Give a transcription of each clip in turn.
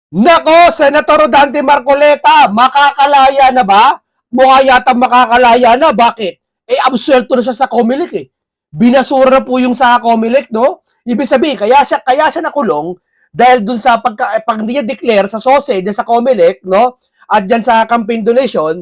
Nako, Senator Dante Marcoleta, makakalaya na ba? Mukha yata makakalaya na. Bakit? Absuelto na siya sa Comelec eh. Binasura na po yung sa Comelec, no? Ibig sabihin, kaya siya nakulong dahil dun sa pag hindi niya declare sa SOSE, dyan sa Comelec, no? At dyan sa campaign donation,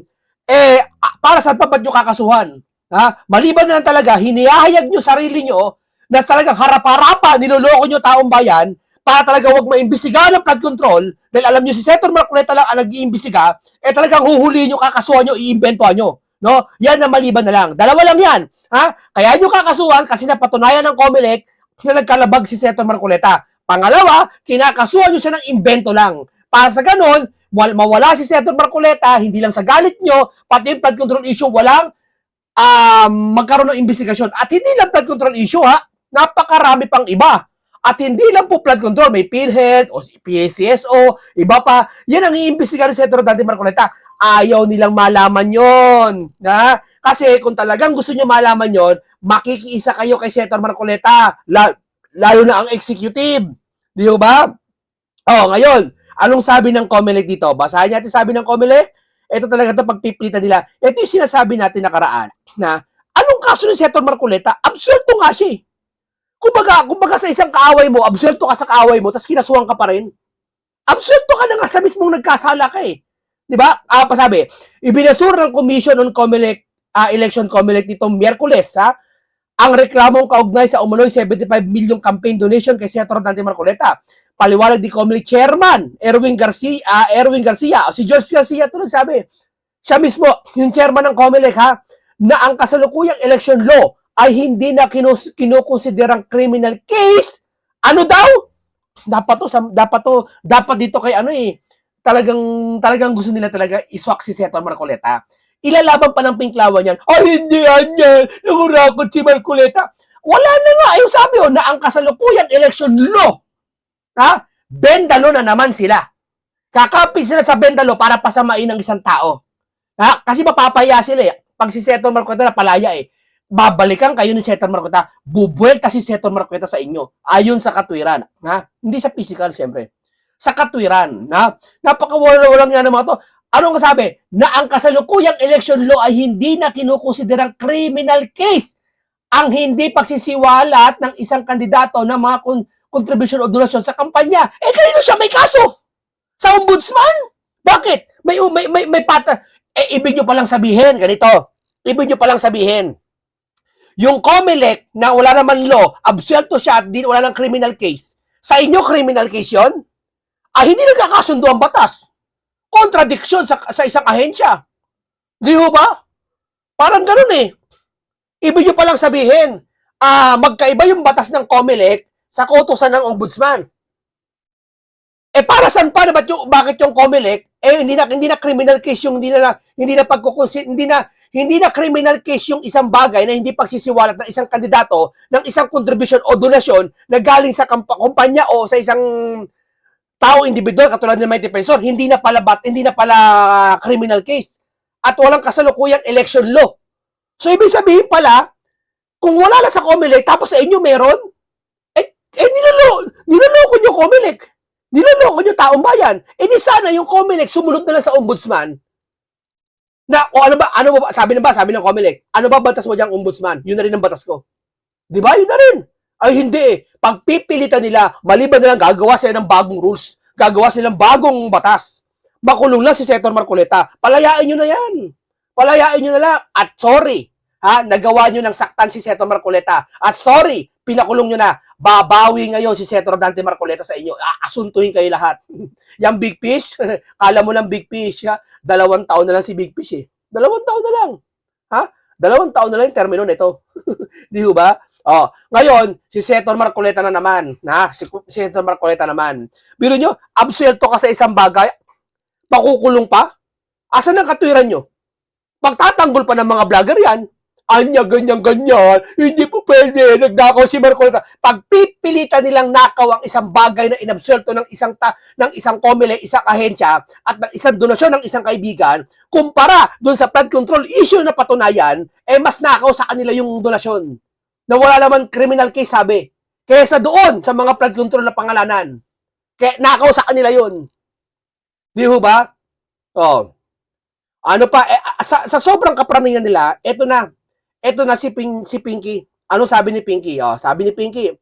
para saan pa ba't nyo kakasuhan? Ha? Maliban na lang talaga, hinihayag nyo sarili nyo na talagang harap-harapa, niloloko nyo taong bayan, para talaga wag maimbestigahan ng flood control, dahil alam nyo si Senator Marcoleta lang ang nag-iimbestiga, talagang huhulihin nyo, kakasuhan nyo, iimbentuhan nyo. No? Yan na maliban na lang. Dalawa lang yan. Ha? Kaya nyo kakasuhan kasi napatunayan ng COMELEC na nagkalabag si Senator Marcoleta. Pangalawa, kinakasuhan nyo siya ng imbento lang. Para sa ganon, mawala si Senator Marcoleta, hindi lang sa galit nyo, pati yung flood control issue, walang magkaroon ng investigasyon. At hindi lang flood control issue, ha? Napakarami pang iba. At hindi lang po flood control, may PhilHealth o PCSO, iba pa. Yan ang iimbestigahan ni Senator Dante Marcoleta. Ayaw nilang malaman yon. Na? Kasi kung talagang gusto nyo malaman yon, makikiisa kayo kay Senator Marcoleta. Lalo na ang executive. Di ba? Ngayon, anong sabi ng COMELEC dito? Basahin natin sabi ng COMELEC. Ito talaga ito pagpipilitan nila. Ito yung sinasabi natin nakaraan na anong kaso ni Senator Marcoleta? Absuelto nga siya eh. Kumbaga sa isang kaaway mo, absuelto ka sa kaaway mo, tapos kinasuhan ka pa rin. Absuelto ka na nga sa mismong nagkasala ka eh. Di ba? Pasabi, ibinasura ng Commission on COMELEC, Election COMELEC nitong Miyerkules, ang reklamong kaugnay sa umunoy 75 million campaign donation kay Senator Dante Marcoleta. Paliwanag ni COMELEC Chairman Erwin Garcia, si George Garcia ito nagsabi. Siya mismo, yung chairman ng COMELEC na ang kasalukuyang election law ay hindi na kinukonsiderang criminal case. Ano daw? Dapat dito kay talagang gusto nila talaga iswak si Senator Marcoleta. Ilalaban pa ng pinklawan yan. Hindi yan. Nangurakot si Marcoleta. Wala na nga. Yung sabi na ang kasalukuyang election law, bendalo na naman sila. Kakapit sila sa bendalo para pasamain ng isang tao. Kasi mapapaya sila eh. Pag si Senator Marcoleta napalaya eh. Babalikan kayo ni Senator Marcoleta, bubuelta si Senator Marcoleta sa inyo, ayon sa katwiran. Hindi sa physical, siyempre. Sa katwiran. Napakawalang nga ng mga to. Anong sabi? Na ang kasalukuyang election law ay hindi na kinukonsiderang criminal case ang hindi pagsisiwalat ng isang kandidato ng mga contribution o donasyon sa kampanya. Kanino siya may kaso? Sa ombudsman? Bakit? May pata. Ibig nyo palang sabihin, ganito. Ibig nyo palang sabihin, yung COMELEC na wala naman law, absuelto siya at wala nang criminal case. Sa inyo, criminal case yun? Hindi nagkakasundo ang batas. Contradiction sa isang ahensya. Di ho ba? Parang ganun eh. Ibig nyo palang sabihin, magkaiba yung batas ng COMELEC sa kautusan ng ombudsman. Para saan pa na bakit yung COMELEC hindi na criminal case yung hindi na criminal case yung isang bagay na hindi pagsisiwalat ng isang kandidato ng isang contribution o donasyon na galing sa kumpanya o sa isang tao individual katulad ng may defensor, hindi na pala criminal case at walang kasalukuyang election law. So ibig sabihin pala, kung wala na sa COMELEC tapos sa inyo meron, niloloko nyo COMELEC. Niloloko nyo taong bayan. Di sana yung COMELEC sumunod na lang sa ombudsman na, sabi ng COMELEC, ano ba batas mo diyang ombudsman? Yun na rin ang batas ko. Di ba? Yun na rin. Hindi eh. Pagpipilitan nila, maliban na lang, gagawa sila ng bagong rules. Gagawa sila ng bagong batas. Makulong lang si Senator Marcoleta. Palayain nyo na yan. Palayain nyo na lang. At sorry, nagawa nyo ng saktan si Senator Marcoleta. At sorry, pinakulong nyo na. Babawi ngayon si Senator Dante Marcoleta sa inyo. Asuntuhin kayo lahat. Yung big fish, kala mo lang big fish, 2 taon na lang si big fish eh. 2 taon na lang. 2 taon na lang yung termino nito. Di ba? Ngayon, si Senator Marcoleta na naman. Si Senator Marcoleta naman. Biro nyo, absuelto ka sa isang bagay, pakukulong pa? Asan ang katwiran nyo? Pagtatanggol pa ng mga vlogger yan, ganyan, hindi po pwede, nagnakaw si Marcoleta. Pagpipilitan nilang nakaw ang isang bagay na inabsuelto ng isang COMELEC, isang ahensya, at ng isang donasyon ng isang kaibigan, kumpara doon sa flood control issue na patunayan, mas nakaw sa kanila yung donasyon. Na wala naman criminal case, sabi. Kesa doon sa mga flood control na pangalanan. Kaya nakaw sa kanila yun. Di ho ba? Oh. Ano pa, sa sobrang kapraningan nila, eto na si Pinky. Ano sabi ni Pinky? Oh, sabi ni Pinky,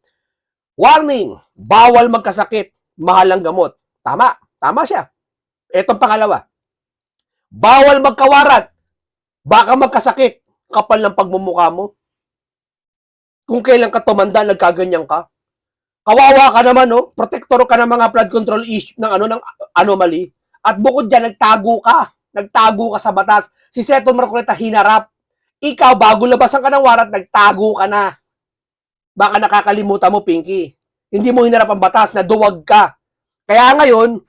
warning, bawal magkasakit, mahal ang gamot. Tama siya. Etong pangalawa, bawal magkawarat, baka magkasakit, kapal ng pagmumukha mo. Kung kailan ka tumanda, nagkaganyan ka. Kawawa ka naman, no? Protector ka ng mga flood control issue ng anomaly. At bukod dyan, nagtago ka sa batas. Si Seton Marcoleta hinarap. Ikaw, bago labasan ka ng warat, nagtago ka na. Baka nakakalimutan mo, Pinky. Hindi mo hinarap ang batas, naduwag ka. Kaya ngayon,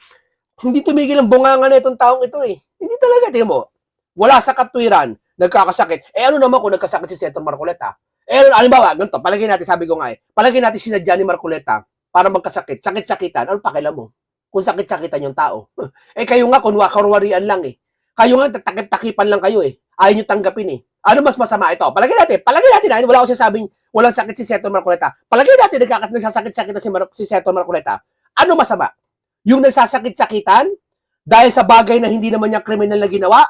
hindi tumigil ang bunganga na itong taong ito eh. Hindi talaga, tingnan mo. Wala sa katwiran, nagkakasakit. Ano naman kung nagkasakit si Seton Marcoleta? Alimbawa, ganito, palagay natin, sabi ko nga palagay natin sinadya ni Marcoleta para magkasakit, sakit-sakitan, ano pakialam mo? Kung sakit-sakitan yung tao. Kayo nga, kunwarian lang eh. Kayo nga, takip-takipan lang kayo eh. Ayaw nyo tanggapin eh. Ano mas masama ito? Palagay natin wala ko sinasabing walang sakit si Seton Marcoleta. Palagay natin, nagsasakit-sakitan si Seton Marcoleta. Ano masama? Yung nagsasakit-sakitan dahil sa bagay na hindi naman niya kriminal na ginawa?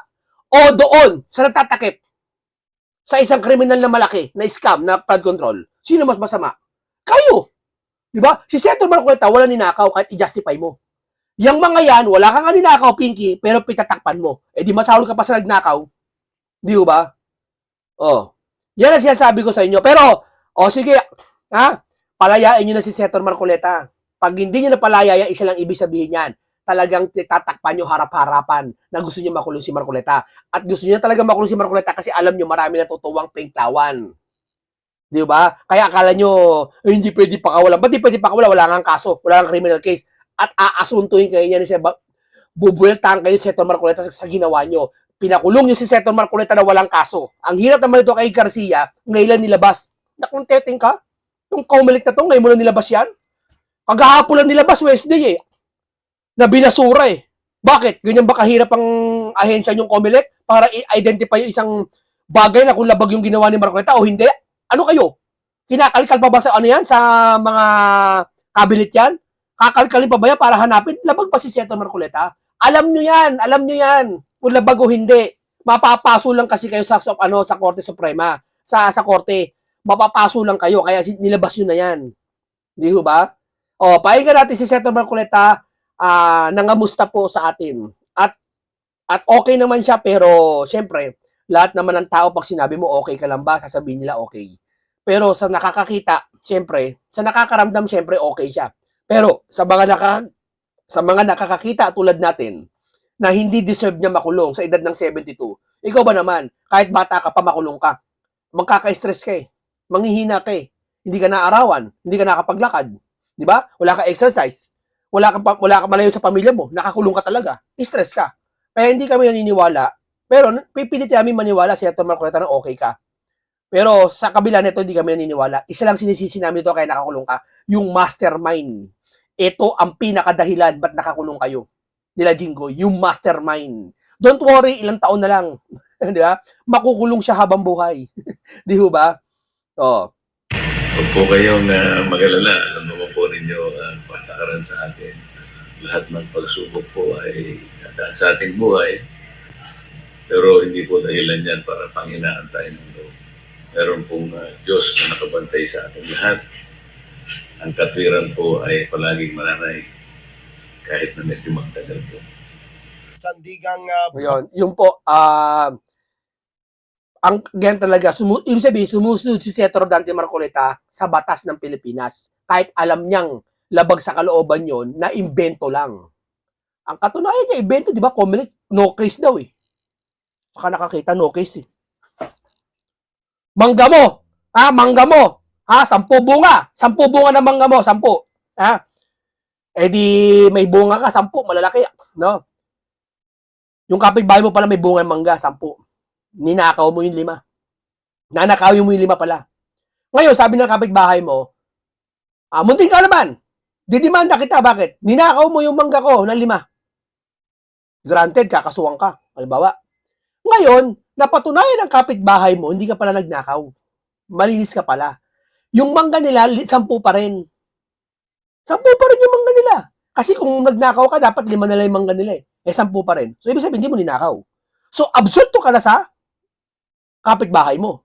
O doon, sa nagtatakip? Sa isang kriminal na malaki, na scam, na flood control, sino mas masama? Kayo. Diba? Si Seton Marcoleta, wala ninakaw kahit i-justify mo. Yang mga yan, wala kang ninakaw, Pinky, pero pitatakpan mo. Di masahol ka pa sa nagnakaw. Di ba? Oh. Yan ang sinasabi ko sa inyo. Pero, sige, palayain nyo na si Seton Marcoleta. Pag hindi nyo na palaya, isa lang ibig sabihin yan. Talagang tatakpan nyo harap-harapan na gusto nyo makulong si Marcoleta. At gusto nyo talaga makulong si Marcoleta kasi alam nyo marami natutuwang pingklawan. Di ba? Kaya akala nyo, hindi pwede pakawalan. Ba't di pwede pakawalan? Wala nga kaso. Wala nga criminal case. At aasuntuin kayo niya ni bubultahan kayo si Seton Marcoleta sa ginawa nyo. Pinakulong nyo si Seton Marcoleta na walang kaso. Ang hirap naman ito kay Garcia, ngayon nilabas. Nakunteteng ka? Yung kaumalit na to, ngayon mo lang nilabas yan? Kagahapon lang nilabas, Wednesday eh. Na binasura eh. Bakit? Ganyan ba kahirap ang ahensya yung COMELEC para i-identify yung isang bagay na kung labag yung ginawa ni Marcoleta o hindi? Ano kayo? Kinakalkal pa ba sa ano yan? Sa mga kabinet yan? Kakalkalin pa ba yan para hanapin? Labag ba si Seton Marcoleta? Alam nyo yan. Kung labag o hindi. Mapapaso lang kasi kayo sa Korte Suprema. Sa Korte. Mapapaso lang kayo. Kaya nilabas nyo na yan. Di ba? Pahinga natin si Seton Marcoleta. Nangamusta po sa atin. At okay naman siya, pero syempre, lahat naman ng tao pag sinabi mo okay ka lang ba, sasabihin nila okay. Pero sa nakakakita, syempre, sa nakakaramdam, syempre okay siya. Pero sa mga nakakakita tulad natin, na hindi deserve niya makulong sa edad ng 72, ikaw ba naman, kahit bata ka pa makulong ka, magkaka-stress ka eh, manghihina ka eh, hindi ka naarawan, hindi ka nakapaglakad, di ba? Wala ka exercise. Wala ka malayo sa pamilya mo, nakakulong ka talaga, stress ka. Kaya hindi kami naniniwala, pero pipilit namin maniwala si Seton Marcoleta na okay ka. Pero sa kabila nito, hindi kami naniniwala. Isa lang sinisisi namin ito kaya nakakulong ka, yung mastermind. Ito ang pinakadahilan ba't nakakulong kayo. Nila Jingo, yung mastermind. Don't worry, ilang taon na lang. Di ba? Makukulong siya habang buhay. Di ba? Huwag po kayong mag-alala. Alam naman po ninyo ang patakaran sa atin. Lahat ng pagsubok po ay dadaan sa ating buhay. Pero hindi po dahilan yan para panghinaan tayo ng loob. Meron pong Diyos na nakabantay sa ating lahat. Ang katwiran po ay palaging mananay kahit na medyo magtagal po. Sandigang yung po, ang ganyan talaga, ibig sabihin, sumusunod si Seton Dante Marcoleta sa batas ng Pilipinas. Kahit alam niyang labag sa kalooban yon na imbento lang. Ang katunayan niya, imbento, di ba? COMELEC, no case daw eh. Saka nakakita, no case eh. Mangga mo! Mangga mo! 10 bunga! 10 bunga na mangga mo, 10. Di may bunga ka, 10, malalaki. No? Yung kapitbahay mo pala may bunga ng mangga, 10. Ninakaw mo yung 5. Nanakaw mo yung 5 pala. Ngayon, sabi ng kapitbahay mo, munting ka naman. Didimanda kita, bakit? Ninakaw mo yung mangga ko ng 5. Granted, kakasuhan ka. Halimbawa. Ngayon, napatunayan ng kapitbahay mo, hindi ka pala nagnakaw. Malinis ka pala. Yung mangga nila, 10 pa rin. 10 pa rin yung mangga nila. Kasi kung nagnakaw ka, dapat 5 na lang yung mangga nila eh. 10 pa rin. So, ibig sabihin, hindi mo ninakaw. So, absuelto ka na sa kapitbahay mo.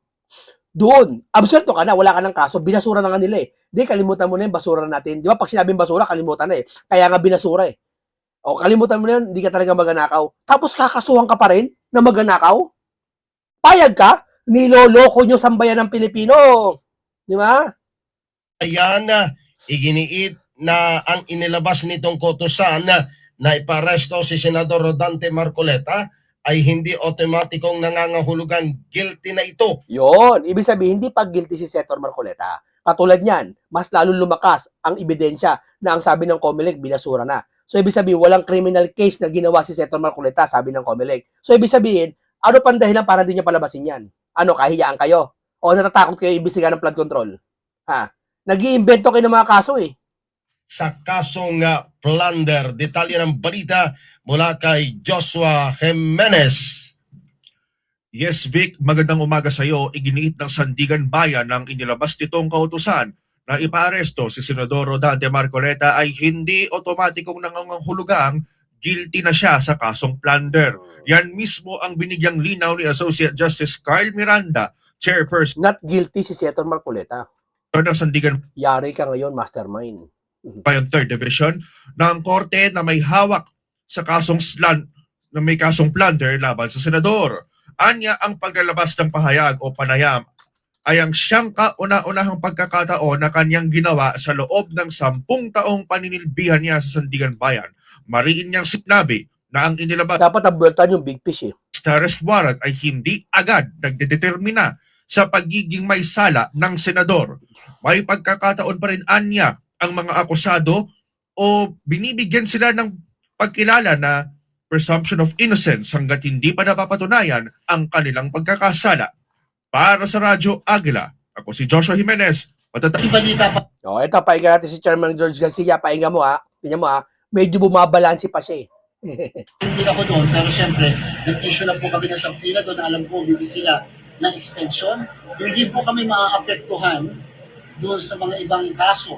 Doon, absuelto ka na, wala ka ng kaso, binasura na nga nila eh. Di, kalimutan mo na yung basura natin. Di ba, pag sinabing basura, kalimutan na eh. Kaya nga binasura eh. O, kalimutan mo na yan, hindi ka talaga maganakaw. Tapos kakasuhan ka pa rin na maganakaw? Payag ka? Niloloko nyo sambayan ng Pilipino. Di ba? Ayan, iginiit na ang inilabas nitong kautusan na iparesto si Senador Rodante Marcoleta ay hindi otomatikong nangangahulugan guilty na ito. Yon, ibig sabihin, hindi pa guilty si Senator Marcoleta. Katulad niyan, mas lalo lumakas ang ebidensya na ang sabi ng COMELEC, binasura na. So, ibig sabihin, walang criminal case na ginawa si Senator Marcoleta, sabi ng COMELEC. So, ibig sabihin, ano pang dahilan para hindi niya palabasin yan? Ano, kahiyaan kayo? O natatakot kayo ibisigan ng flood control? Ha? Nag-iimbento kayo ng mga kaso eh. Sa kasong plunder, detalye ng balita mula kay Joshua Jimenez. Yes, Vic, magandang umaga sa iyo. Iginiit ng Sandigan Bayan ng inilabas nitong kautusan na ipaaresto si Senador Rodante Marcoleta ay hindi otomatikong nangangahulugang guilty na siya sa kasong plunder. Yan mismo ang binigyang linaw ni Associate Justice Carl Miranda, Chairperson Not guilty si Senator Marcoleta. ng Sandigan Yari ka ngayon, mastermind. Bayan 3rd Division ng korte na may hawak sa kasong plunder laban sa senador. Anya ang paglalabas ng pahayag o panayam ay ang siyang kauna-unahang pagkakataon na kanyang ginawa sa loob ng 10 taong paninilbihan niya sa Sandigan Bayan. Mariin niyang sipnabi na ang inilabas Dapat abueltan yung big fish eh. na arrest warrant ay hindi agad nagdedetermina sa pagiging may sala ng senador. May pagkakataon pa rin anya ang mga akusado o binibigyan sila ng pagkilala na presumption of innocence hanggat hindi pa napapatunayan ang kanilang pagkakasala. Para sa Radyo Agila, ako si Joshua Jimenez. O, ito, pahinga natin si Chairman George Garcia. Pahinga mo ha. Tingnan mo ha. Medyo bumabalansi pa siya eh. Hindi ako doon, pero siyempre, nag-issue na po kami ng sampila doon na alam ko, bibig sila ng extension. Hindi po kami maaapektuhan doon sa mga ibang kaso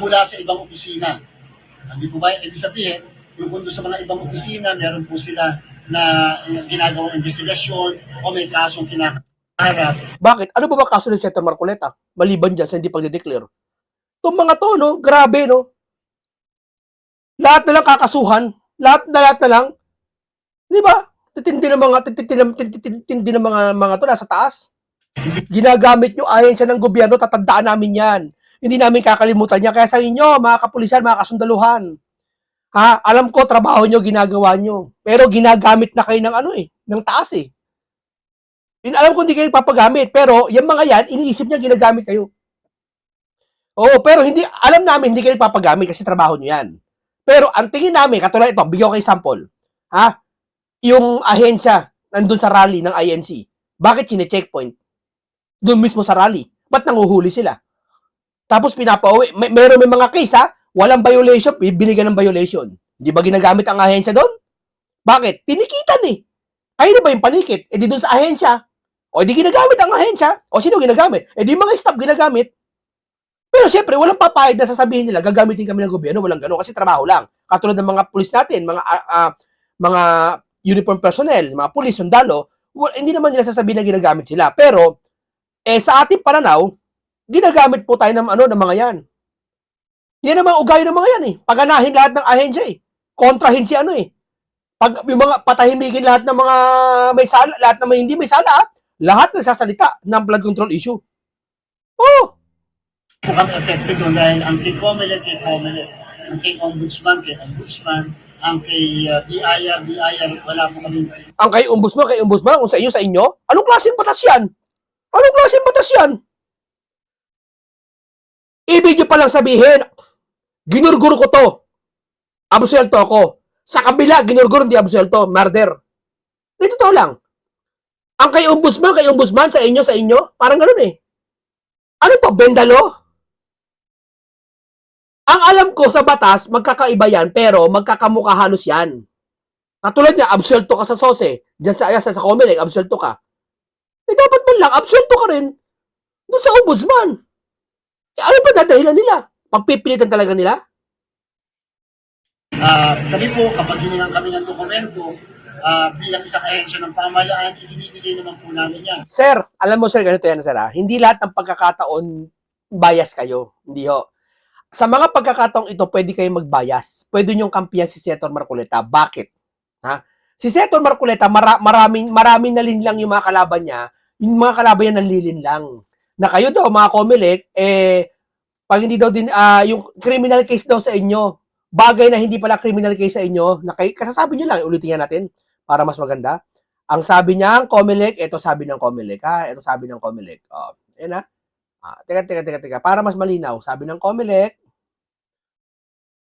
mula sa ibang opisina. Hindi po ba, ibig sabihin, yung kung doon sa mga ibang opisina, meron po sila na ginagawang investigasyon o may kasong kinakaharap. Bakit? Ano ba ba kaso ni Senator Marcoleta? Maliban dyan sa hindi pag-declare. Itong mga to, no? Grabe, no? Lahat na lang kakasuhan. Lahat na lang. Di ba? Titindi ng mga to nasa taas. Ginagamit yung ahensya ng gobyerno, tatandaan namin yan. Hindi namin kakalimutan yan. Kaya sa inyo, mga kapulisan, mga kasundaluhan, ha, alam ko, trabaho nyo, ginagawa nyo. Pero ginagamit na kayo ng ng taas eh. Alam ko hindi kayo papagamit, pero yung mga yan, iniisip niya ginagamit kayo. Oo, pero hindi, alam namin hindi kayo papagamit kasi trabaho nyo yan. Pero ang tingin namin, katulad ito, bigyan ko kayo sample. Ha? Yung ahensya nandun sa rally ng INC, bakit sine-checkpoint? Doon mismo sa rally. Ba't nanguhuli sila? Tapos pinapauwi. May mga case ha, walang violation, binigyan ng violation. Hindi ba ginagamit ang ahensya doon? Bakit? Tinikitan eh. Kayo na ba yung panikit? E di doon sa ahensya. O di ginagamit ang ahensya. O sino ginagamit? E di mga staff ginagamit. Pero siyempre, walang papayag na sasabihin nila, gagamitin kami ng gobyerno, walang gano'n, kasi trabaho lang. Katulad ng mga pulis natin, mga uniform personnel, mga pulis, sundalo, hindi naman nila sasabihin na ginagamit sila. Pero, sa ating pananaw, ginagamit po tayo ng mga yan. Yan ang mga ugali ng mga yan eh. Paganahin lahat ng ahensya eh. Kontrahin si Pag yung mga patahimikin lahat ng mga may sala, lahat ng mga hindi may sala, lahat nagsasalita ng flood control issue. Oh! Po kami affected doon dahil ang kay COMELEC, ang kay Ombudsman, ang kay BIR, wala po kami. Ang kay Ombudsman, kung sa inyo, anong klaseng batas yan? Anong klaseng batas yan? Ibig nyo palang sabihin, ginurguro ko to. Absuelto ako. Sa kabila, ginurguro, hindi absuelto. Murder. Dito to lang. Ang kay Ombudsman, sa inyo, parang ganun eh. Ano to, bendalo? Ang alam ko sa batas, magkakaiba yan, pero magkakamukha halos yan. Katulad niya, absuelto ka sa SOSE, dyan sa COMELEC, absuelto ka. Dapat man lang, absuelto ka rin doon sa Ombudsman. Ano ba dadahilan nila? Pagpipilitan talaga nila? Kami po, kapag hiningan kami ng dokumento, bilang isang ahensya ng pamahalaan, ibinibigay naman po namin yan. Sir, alam mo sir, ganito yan sir ha. Hindi lahat ng pagkakataon bias kayo. Hindi ho. Sa mga pagkakataong ito, pwede kayo mag-bias. Pwede niyong kampiyan si Senator Marcoleta. Bakit? Ha? Si Senator Marcoleta, maraming nalinlang yung mga kalaban niya. Yung mga kalaban niya nanlilinlang. Na kayo daw, mga Comelec, pag hindi daw din, yung criminal case daw sa inyo, bagay na hindi pala criminal case sa inyo, na kasasabi nyo lang, ulitin nga natin, para mas maganda. Ang sabi niya, Comelec, ito sabi ng Comelec, ha? Ito sabi ng Comelec. Yan ha? Teka. Para mas malinaw, sabi ng Comelec,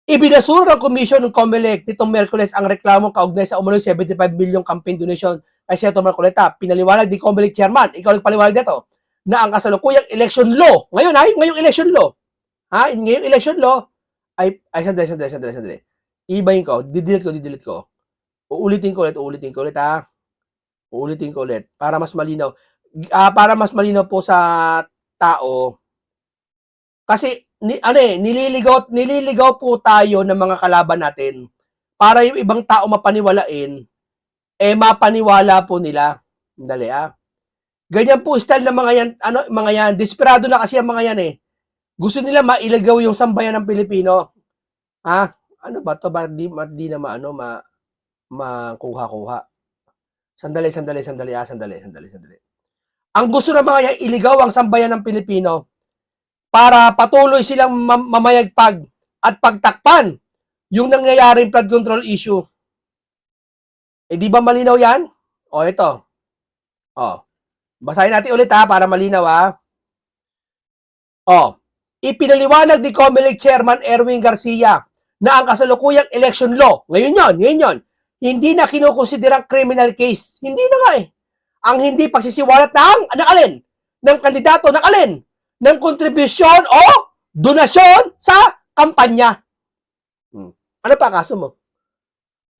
ibinasura ng komisyon ng Comelec nitong Miyerkules ang reklamong kaugnay sa umano'y 75 milyong campaign donation kay Senator Marcoleta. Pinaliwanag ni Comelec chairman, ikaw nagpaliwanag nito, na ang kasalukuyang election law, ngayong election law, ngayong election law, ay sandali. Ibayin ko, didelete ko. Uulitin ko ulit, ha? Uulitin ko ulit, para mas malinaw. Para mas malinaw po sa tao, kasi nililigaw po tayo ng mga kalaban natin para yung ibang tao mapaniwalain, mapaniwala po nila. Dali Ganyan po style ng mga yan, desperado na kasi ang mga yan Gusto nila mailigaw yung sambayan ng Pilipino. Ano ba to? Ba di na makuha-kuha. Sandali. Ang gusto ng mga yan, iligaw ang sambayan ng Pilipino para patuloy silang mamayagpag at pagtakpan yung nangyayaring flood control issue. Di ba malinaw yan? Ito. Basahin natin ulit para malinaw Ipinaliwanag ni Comelec Chairman Erwin Garcia na ang kasalukuyang election law, ngayon yon, hindi na kinukonsiderang criminal case. Hindi na nga Ang hindi pagsisiwalat ng kandidato ng kontribusyon o donasyon sa kampanya. Ano pa kaso mo?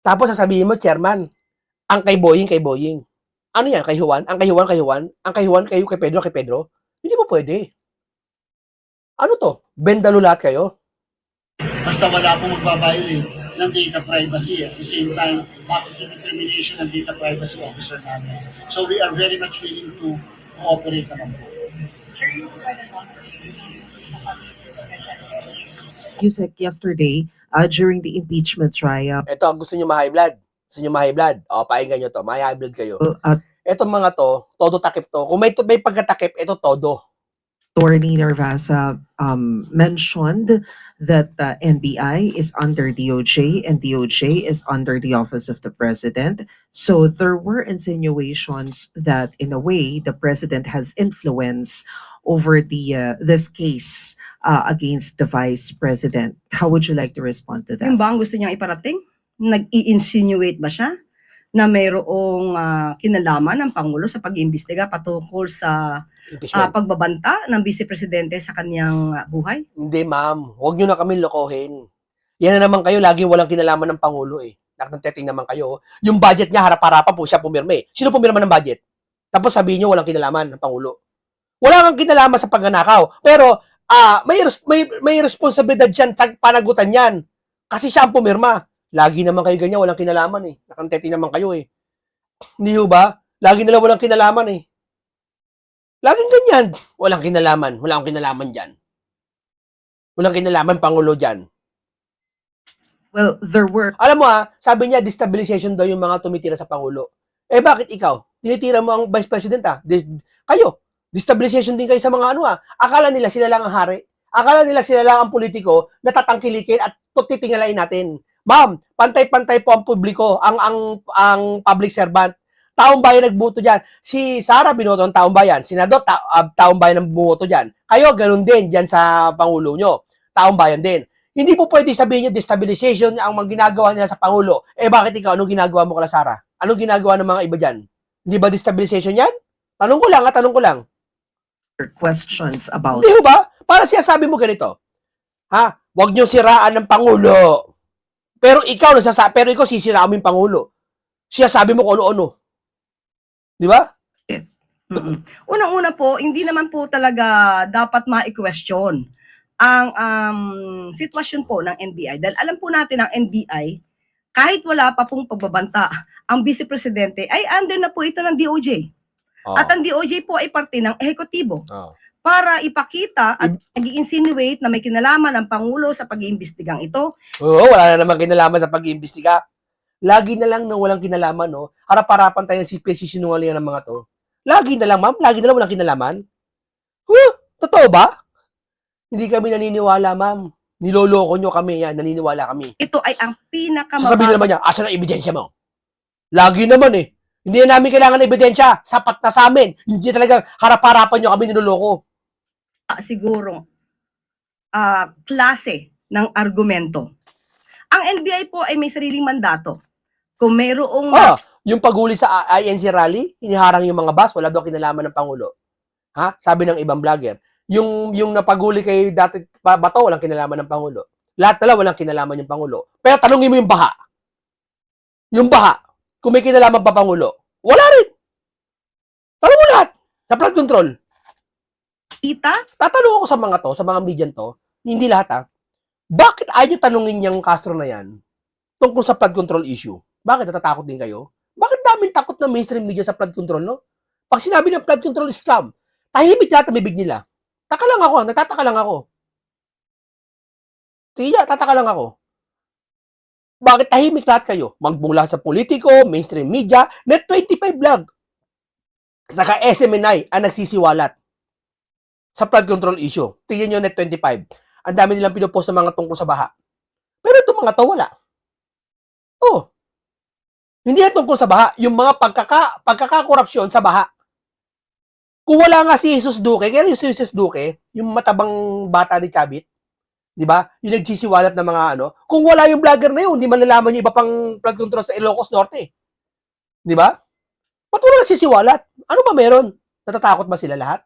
Tapos sasabihin mo, Chairman, ang kay Boying. Ano yan? Kay Juan? Ang kay Juan? Ang kay Juan kay Pedro? Hindi mo pwede. Ano to? Bendalo lahat kayo? Basta wala pong magbabayolate ng data privacy. At the same time, massive determination ng data privacy officer namin. So we are very much willing to cooperate naman po. Yusek, yesterday, during the impeachment trial, Ito, gusto nyo ma-high blood? Painggan nyo to. May-high blood kayo. Etong mga to, todo takip to. Kung may pagkatakip, ito todo. Attorney Narvasa mentioned that NBI is under DOJ and DOJ is under the Office of the President. So there were insinuations that, in a way, the President has influence over this case against the Vice President. How would you like to respond to that? Yung ba ang gusto niyang iparating? Nag-i-insinuate ba siya na mayroong kinalaman ng Pangulo sa pag-iimbestiga patungkol sa Impeachment. pagbabanta ng Vice Presidente sa kanyang buhay? Hindi, ma'am. Huwag nyo na kami lokohin. Yan na naman kayo, lagi walang kinalaman ng Pangulo Nagtating naman kayo. Yung budget niya, harap-harapan po siya pumirme. Sino pumirma ng budget? Tapos sabihin nyo, walang kinalaman ng Pangulo. Wala kang kinalaman sa pagnanakaw. Pero, may responsibilidad dyan, panagutan yan. Kasi siya ang pumirma. Lagi naman kayo ganyan, walang kinalaman Nakanteting naman kayo Hindi ba? Lagi nila walang kinalaman Laging ganyan. Walang kinalaman. Wala akong kinalaman dyan. Walang kinalaman, Pangulo dyan. Well, there were Alam mo sabi niya, destabilization daw yung mga tumitira sa Pangulo. Bakit ikaw? Tinitira mo ang Vice President kayo. Destabilization din kayo sa mga Akala nila sila lang ang hari. Akala nila sila lang ang politiko na tatangkilikin at titingalain natin. Ma'am, pantay-pantay po ang publiko, ang public servant. Taong bayan nagboto dyan. Si Sara binoto ng taong bayan. Senador, taong bayan ang bumoto dyan. Kayo, ganun din dyan sa Pangulo nyo. Taong bayan din. Hindi po pwede sabihin nyo, destabilization ang mga ginagawa nila sa Pangulo. Bakit ikaw? Anong ginagawa mo kala Sara? Anong ginagawa ng mga iba dyan? Hindi ba destabilization yan? Tanong ko lang. questions about Hindi ba? Para siya sabi mo ganito. Huwag nyo siraan ng Pangulo. Pero ikaw sisiraan mo yung Pangulo. Siya sabi mo kung ano-ano. Di ba? Unang-una po, hindi naman po talaga dapat ma-question ang sitwasyon po ng NBI. Dahil alam po natin ang NBI, kahit wala pa pong pagbabanta, ang Vice Presidente ay under na po ito ng DOJ. At ang DOJ po ay parte ng ehekutibo para ipakita at nag-insinuate na may kinalaman ang Pangulo sa pag-iimbestigang ito. Oo, wala na naman kinalaman sa pag-iimbestiga. Lagi na lang na walang kinalaman, no? Harap-harapan tayo ng sinungalingan ng mga to. Lagi na lang, ma'am. Lagi na lang walang kinalaman. Totoo ba? Hindi kami naniniwala, ma'am. Niloloko nyo kami yan. Naniniwala kami. Ito ay ang Sasabihin naman niya, asa na ebidensya mo? Lagi naman eh. Hindi na namin kailangan ng ebidensya. Sapat na sa amin. Hindi talaga harap-harapan nyo kami niloloko. siguro klase ng argumento. Ang NBI po ay may sariling mandato. Kung mayroong Yung paghuli sa INC rally, hiniharang yung mga bus, wala daw kinalaman ng Pangulo. Ha? Sabi ng ibang vlogger. Yung napaghuli kay dati Bato, walang kinalaman ng Pangulo. Lahat na lang walang kinalaman yung Pangulo. Pero tanungin mo yung baha. Yung baha, kung may kinalaman pa Pangulo, wala rin. Tanong mo lahat. Sa flood control. kita, Tatanong ako sa mga to, sa mga median to, hindi lahat bakit ayaw nyo tanungin yung Castro na yan tungkol sa flood control issue? Bakit natatakot din kayo? Bakit daming takot na mainstream media sa flood control, no? Pag sinabi ng flood control is scam, tahimik lahat ang bibig nila. Nagtataka lang ako. Tiya, tataka lang ako. Bakit tahimik lahat kayo? Magmula sa politiko, mainstream media, Net25 vlog. Saka SMNI ang nagsisiwalat sa flood control issue. Tingnan nyo Net25. Ang dami nilang pinupost sa mga tungkol sa baha. Pero itong mga to, wala. Hindi yan tungkol sa baha. Yung mga pagkakakorupsyon sa baha. Kung wala nga si Jesus Duque, kaya yung si Jesus Duque, yung matabang bata ni Chavit, di ba? Yung nagsisiwalat ng mga kung wala yung vlogger na yun, hindi malalaman yung iba pang flood control sa Ilocos Norte. Di ba? Ba't wala nagsisiwalat? Ano ba meron? Natatakot ba sila lahat?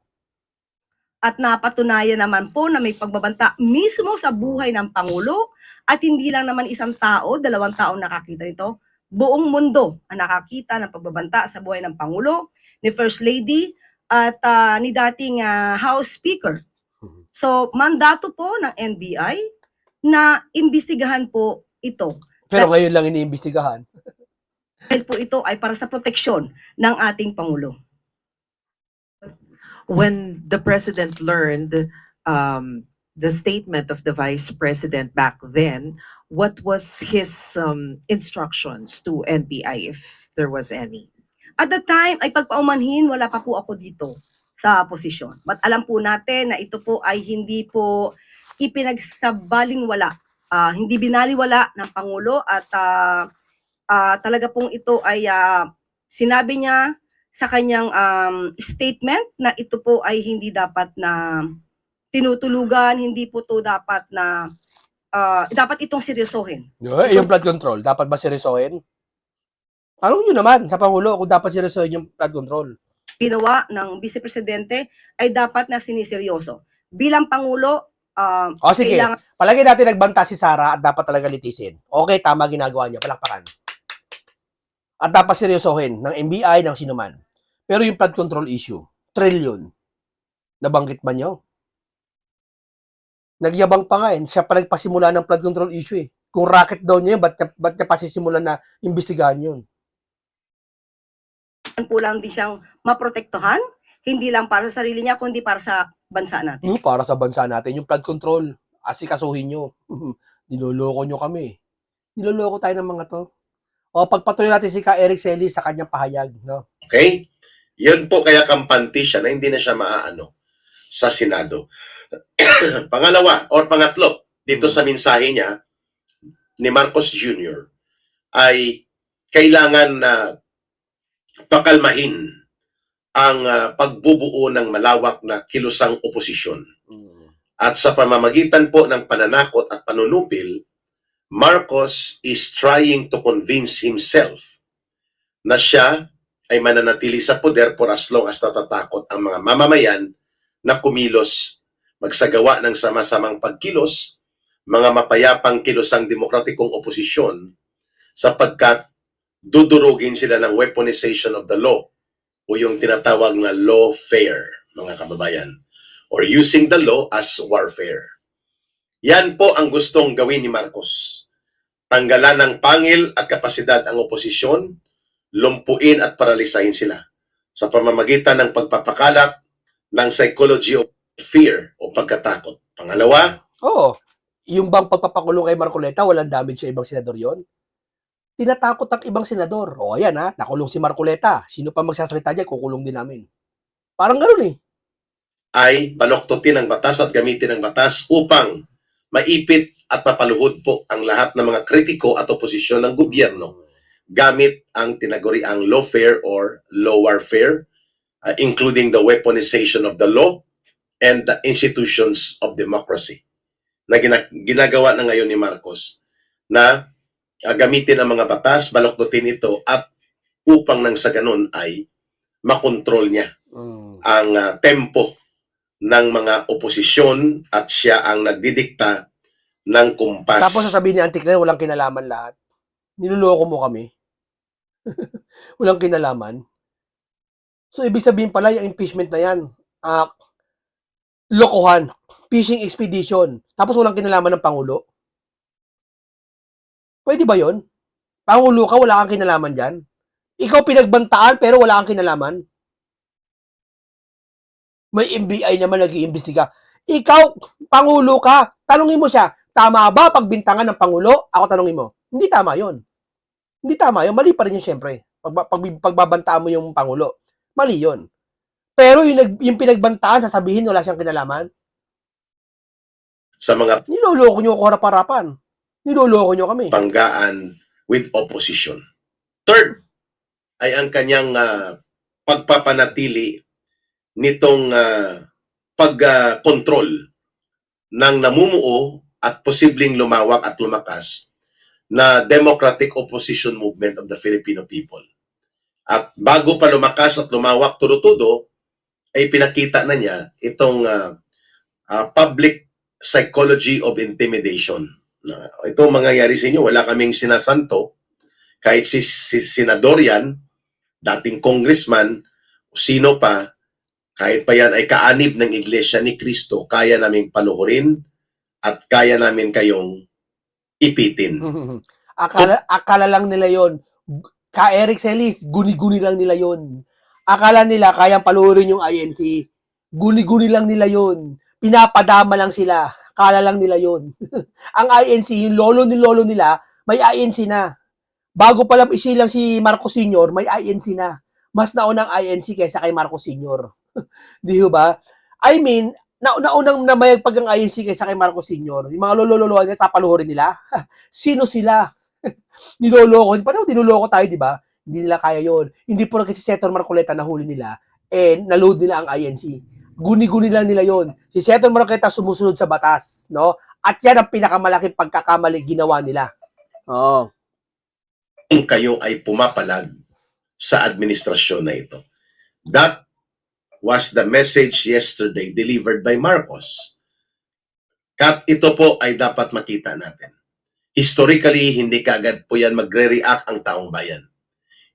at napatunayan naman po na may pagbabanta mismo sa buhay ng Pangulo at hindi lang naman isang tao, 2 tao nakakita nito. Buong mundo ang nakakita ng pagbabanta sa buhay ng Pangulo, ni First Lady at ni dating House Speaker. So, mandato po ng NBI na imbestigahan po ito. Pero ngayon lang iniimbestigahan. Dahil po ito ay para sa proteksyon ng ating Pangulo. When the president learned the statement of the vice president back then, what was his instructions to NBI, if there was any? At the time, ay pagpaumanhin, wala pa po ako dito sa posisyon. But alam po natin na ito po ay hindi po ipinagsabalingwala, hindi binaliwala ng Pangulo at talaga pong ito ay sinabi niya sa kanyang statement na ito po ay hindi dapat na tinutulugan, hindi po to dapat na dapat itong seryosohin. Yung flood control, dapat ba seryosohin? Tanong nyo naman sa Pangulo kung dapat seryosohin yung flood control. Ginawa ng Vice Presidente ay dapat na siniseryoso. Bilang Pangulo, sige. Palagi natin nagbanta si Sara at dapat talaga litisin. Okay, tama ginagawa niya. Palakpakan. At dapat seryosohin ng NBI, ng sinuman. Pero yung flood control issue, trillion. Nabanggit ba niyo? Nagyabang pa nga siya pa nagpasimula ng flood control issue Kung racket daw niya yun, ba't niya pasisimulan na imbestigahan yun? po lang din siyang maprotektuhan, hindi lang para sa sarili niya, kundi para sa bansa natin. Para sa bansa natin, yung flood control, asikasuhin nyo. Niloloko nyo kami. Niloloko tayo ng mga to. Pagpatuloy natin si Ka Eric Celi sa kanyang pahayag. No? Okay? Yun po kaya kampante siya na hindi na siya maaano sa Senado. Pangalawa or pangatlo, dito sa mensahe niya ni Marcos Jr. ay kailangan na pakalmahin ang pagbubuo ng malawak na kilusang oposisyon. At sa pamamagitan po ng pananakot at panunupil, Marcos is trying to convince himself na siya ay mananatili sa poder for as long as natatakot ang mga mamamayan na kumilos, magsagawa ng sama-samang pagkilos, mga mapayapang kilusang demokratikong oposisyon sapagkat dudurugin sila ng weaponization of the law o yung tinatawag na lawfare, mga kababayan, or using the law as warfare. Yan po ang gustong gawin ni Marcos. Tanggalan ng pangil at kapasidad ang oposisyon, lumpuin at paralisahin sila sa pamamagitan ng pagpapakalat ng psychology of fear o pagkatakot. Pangalawa, Oo. Yung bang pagpapakulong kay Marcoleta, walang damage sa ibang senador yon? Tinatakot ang ibang senador. O ayan ha, nakulong si Marcoleta. Sino pa magsasalita dyan, kukulong din namin. Parang gano'n eh. ay baloktotin ang batas at gamitin ang batas upang maipit at mapaluhod po ang lahat ng mga kritiko at oposisyon ng gobyerno gamit ang tinaguriang lawfare or low warfare, including the weaponization of the law and the institutions of democracy na ginagawa na ngayon ni Marcos na gamitin ang mga batas, baloktotin ito at upang nang sa ganun ay makontrol niya ang tempo ng mga oposisyon at siya ang nagdidikta ng kumpas. Tapos sasabihin ni Auntie Claire, walang kinalaman lahat. Niloloko mo kami. Walang kinalaman. So, ibig sabihin pala, yung impeachment na yan, lokohan, fishing expedition, tapos walang kinalaman ng Pangulo. Pwede ba yon? Pangulo ka, wala kang kinalaman dyan? Ikaw pinagbantaan, pero wala kang kinalaman? May NBI naman nag-iimbestiga. Ikaw, Pangulo ka, tanungin mo siya, tama ba pagbintangan ng Pangulo? Ako tanungin mo. Hindi tama yon. Hindi tama yun. Mali pa rin yun, syempre. Pagbabantaan mo yung Pangulo. Mali yun. Pero yung pinagbantaan, sasabihin wala siyang kinalaman. Sa mga Niloloko nyo ako harap-harapan. Niloloko nyo kami. banggaan with opposition. Third, ay ang kanyang pagpapanatili nitong pag-control ng namumuo at posibleng lumawak at lumakas na democratic opposition movement of the Filipino people. At bago pa lumakas at lumawak tudo-tudo, ay pinakita na niya itong public psychology of intimidation. Ito mangyayari sa inyo, wala kaming sinasanto, kahit si senador yan, dating congressman, sino pa, kahit pa yan ay kaanib ng Iglesia ni Cristo, kaya naming panuhurin at kaya namin kayong ipitin. Akala lang nila yon. Ka Eric Celis, guni-guni lang nila yon. Akala nila kayang paluhurin yung INC. Guni-guni lang nila yon. Pinapadama lang sila. Akala lang nila yon. Ang INC, yung lolo nila, may INC na. Bago pa lang isilang si Marcos Sr., may INC na. Mas naunang INC kaysa kay Marcos Sr. Di ba? I mean, naunang namayagpag ang INC kaysa kay Marcos Sr. Yung mga lolo-loloan nila, tapaluhurin nila. Sino sila? Niloloko. Parang niloloko tayo, di ba? Hindi nila kaya yon. Hindi po kasi si Senator Marcoleta nahuli nila, naload nila ang INC. Guni-guni lang nila yon. Si Senator Marcoleta sumusunod sa batas, no? At yan ang pinakamalaking pagkakamali ginawa nila. Oo. Kung kayo ay pumapalag sa administrasyon na ito. That was the message yesterday delivered by Marcos. At ito po ay dapat makita natin. Historically, hindi kaagad po yan magre-react ang taong bayan.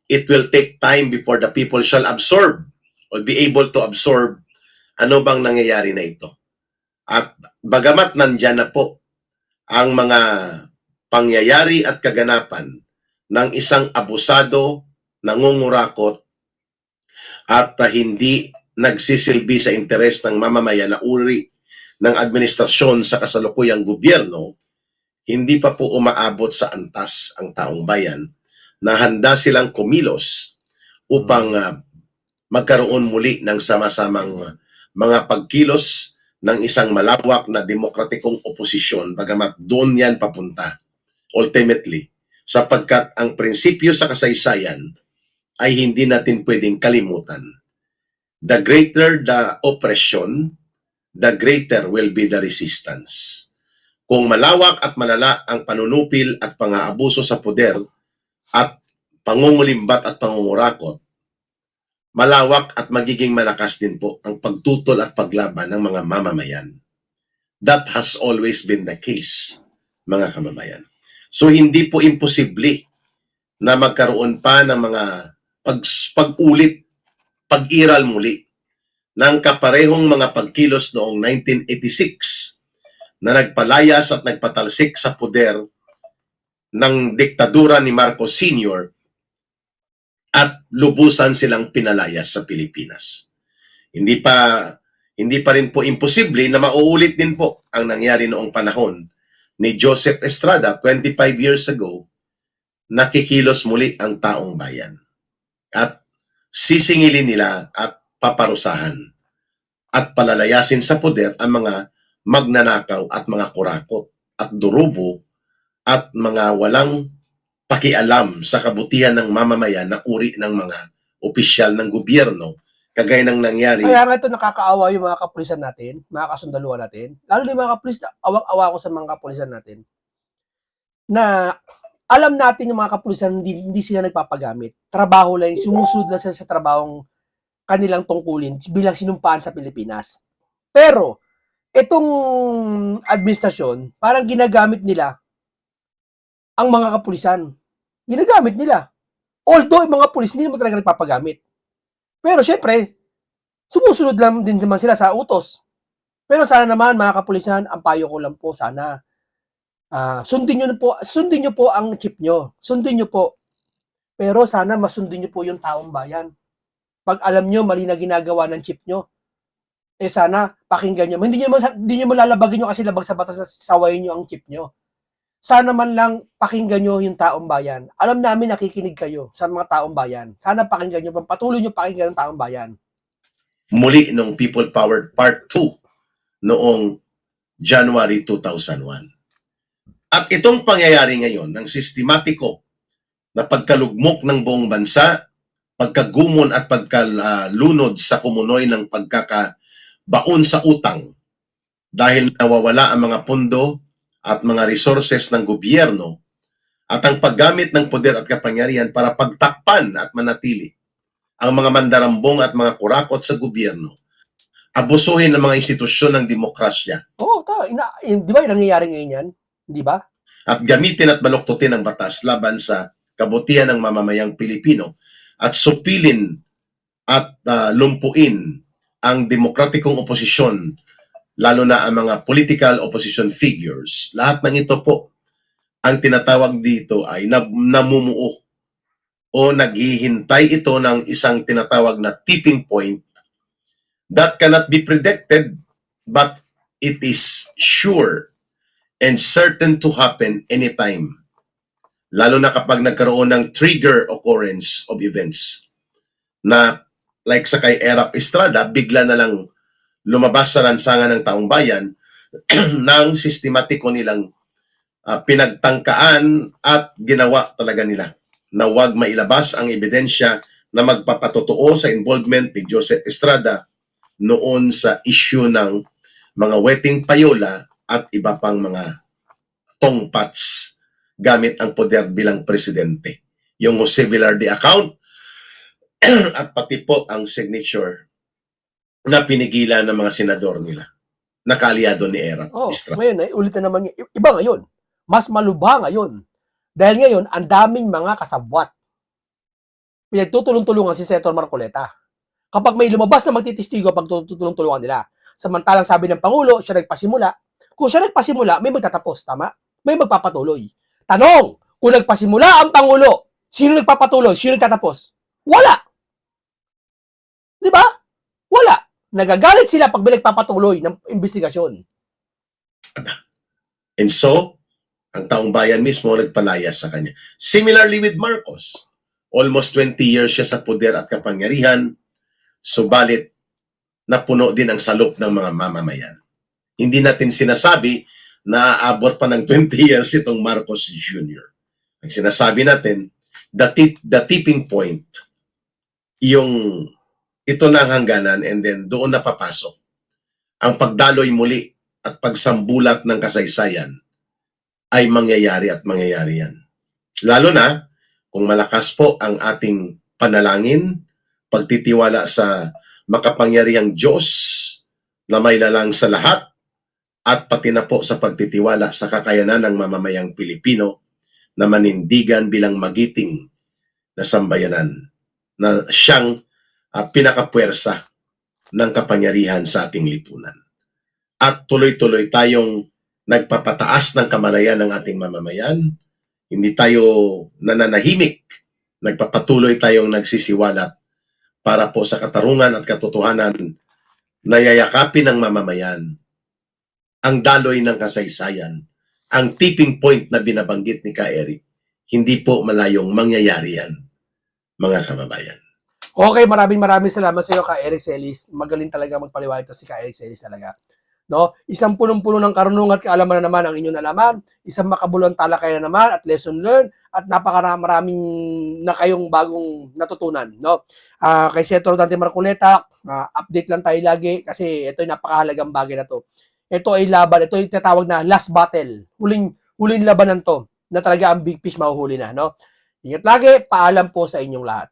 It will take time before the people shall absorb or be able to absorb ano bang nangyayari na ito. At bagamat nandyan na po ang mga pangyayari at kaganapan ng isang abusado, nangungurakot, at hindi nagsisilbi sa interes ng mamamayan na uri ng administrasyon sa kasalukuyang gobyerno, hindi pa po umaabot sa antas ang taong bayan na handa silang kumilos upang magkaroon muli ng sama-samang mga pagkilos ng isang malawak na demokratikong oposisyon, bagamat doon yan papunta ultimately, sapagkat ang prinsipyo sa kasaysayan ay hindi natin pwedeng kalimutan. The greater the oppression, the greater will be the resistance. Kung malawak at malala ang panunupil at pang-aabuso sa poder at pangungulimbat at pangungurakot, malawak at magiging malakas din po ang pagtutol at paglaban ng mga mamamayan. That has always been the case, mga kababayan. So hindi po imposible na magkaroon pa ng mga pag-ulit, pag-iral muli ng kaparehong mga pagkilos noong 1986 na nagpalayas at nagpatalsik sa poder ng diktadura ni Marcos Sr. at lubusan silang pinalayas sa Pilipinas. Hindi pa rin po imposible na mauulit din po ang nangyari noong panahon ni Joseph Estrada 25 years ago, nakikilos muli ang taong bayan. At sisingilin nila at paparusahan at palalayasin sa poder ang mga magnanakaw at mga kurakot at durubo at mga walang pakialam sa kabutihan ng mamamayan na uri ng mga opisyal ng gobyerno, kagaya ng nangyari. Kaya nga ito nakakaawa yung mga kapulisan natin, mga kasundaluhan natin. Lalo na yung mga kapulis, awang-awa ko sa mga kapulisan natin. Na alam natin yung mga kapulisan, hindi sila nagpapagamit. Trabaho lang, sumusunod lang sila sa trabahong kanilang tungkulin bilang sinumpaan sa Pilipinas. Pero, itong administrasyon, parang ginagamit nila ang mga kapulisan. Ginagamit nila. Although, yung mga pulis, hindi naman talaga nagpapagamit. Pero, syempre, sumusunod lang din naman sila sa utos. Pero sana naman, mga kapulisan, ang payo ko lang po, sana, sundin nyo po ang chief nyo. Sundin nyo po. Pero sana masundin nyo po yung taong bayan. Pag alam nyo, mali na ginagawa ng chief nyo, sana pakinggan nyo. Hindi nyo malalabagin nyo kasi labag sa batas na sawayin nyo ang chief nyo. Sana man lang pakinggan nyo yung taong bayan. Alam namin nakikinig kayo sa mga taong bayan. Sana pakinggan nyo, patuloy nyo pakinggan ng taong bayan. Muli nung People Powered Part 2 noong January 2001. At itong pangyayari ngayon ng sistematiko na pagkalugmok ng buong bansa, pagkagumon at pagkalunod sa kumunoy ng pagkakabaon sa utang dahil nawawala ang mga pondo at mga resources ng gobyerno at ang paggamit ng poder at kapangyarihan para pagtakpan at manatili ang mga mandarambong at mga kurakot sa gobyerno, abusuhin ng mga institusyon ng demokrasya. Oo, di ba yung nangyayari ngayon yan? Di ba? At gamitin at baluktutin ang batas laban sa kabutihan ng mamamayang Pilipino at supilin at lumpuin ang demokratikong oposisyon, lalo na ang mga political opposition figures. Lahat ng ito po, ang tinatawag dito ay namumuo o naghihintay ito ng isang tinatawag na tipping point that cannot be predicted but it is sure and certain to happen anytime. Lalo na kapag nagkaroon ng trigger occurrence of events na like sa kay Erap Estrada, bigla na lang lumabas sa lansangan ng taong bayan ng sistematiko nilang pinagtangkaan at ginawa talaga nila na huwag mailabas ang ebidensya na magpapatotoo sa involvement ni Joseph Estrada noon sa issue ng mga wedding payola at iba pang mga tongpats gamit ang poder bilang presidente. Yung Jose Velarde account at pati po ang signature na pinigilan ng mga senador nila na kaalyado ni Erap Estrada. Ngayon, ulit na naman, iba ngayon. Mas malubha ngayon. Dahil ngayon, ang daming mga kasabwat. Pinagtutulong-tulungan si Senator Marcoleta. Kapag may lumabas na magtitistigo, pagtutulong-tulungan nila. Samantalang sabi ng Pangulo, siya nagpasimula. Kung siya nagpasimula, may magtatapos, tama? May magpapatuloy. Tanong, kung nagpasimula ang Pangulo, sino nagpapatuloy? Sino nagtatapos? Wala! Di ba? Wala. Nagagalit sila pag may nagpapatuloy ng investigasyon. And so, ang taong bayan mismo nagpalayas sa kanya. Similarly with Marcos, almost 20 years siya sa poder at kapangyarihan, subalit napuno din ang salop ng mga mamamayan. Hindi natin sinasabi na aabot pa ng 20 years itong Marcos Jr. Ang sinasabi natin, the tipping point, yung ito na ang hangganan and then doon na papasok ang pagdaloy muli at pagsambulat ng kasaysayan ay mangyayari at mangyayari yan. Lalo na kung malakas po ang ating panalangin, pagtitiwala sa makapangyarihang Diyos na may lalang sa lahat at pati na po sa pagtitiwala sa kakayanan ng mamamayang Pilipino na manindigan bilang magiting na sambayanan na siyang pinakapuwersa ng kapangyarihan sa ating lipunan. At tuloy-tuloy tayong nagpapataas ng kamalayan ng ating mamamayan. Hindi tayo nananahimik. Nagpapatuloy tayong nagsisiwalat para po sa katarungan at katotohanan na yayakapin ng mamamayan ang daloy ng kasaysayan, ang tipping point na binabanggit ni Ka Eric. Hindi po malayong mangyayari yan, mga kababayan. Okay, maraming salamat sa iyo, Ka Eric Celis. Magaling talaga magpaliwanag ito si Ka Eric Celis talaga. No? Isang punong-puno ng karunungan at kaalaman na naman ang inyong nalaman, isang makabuluhang talakayan na naman at lesson learned, at napakaraming na kayong bagong natutunan. No? Kay Senator Dante Marcoleta, update lang tayo lagi kasi ito ay napakahalagang bagay na to. Ito ay laban, ito ay tinatawag na last battle. Huling labanan to na talaga ang big fish mahuhuli na. No? Ingat lagi, paalam po sa inyong lahat.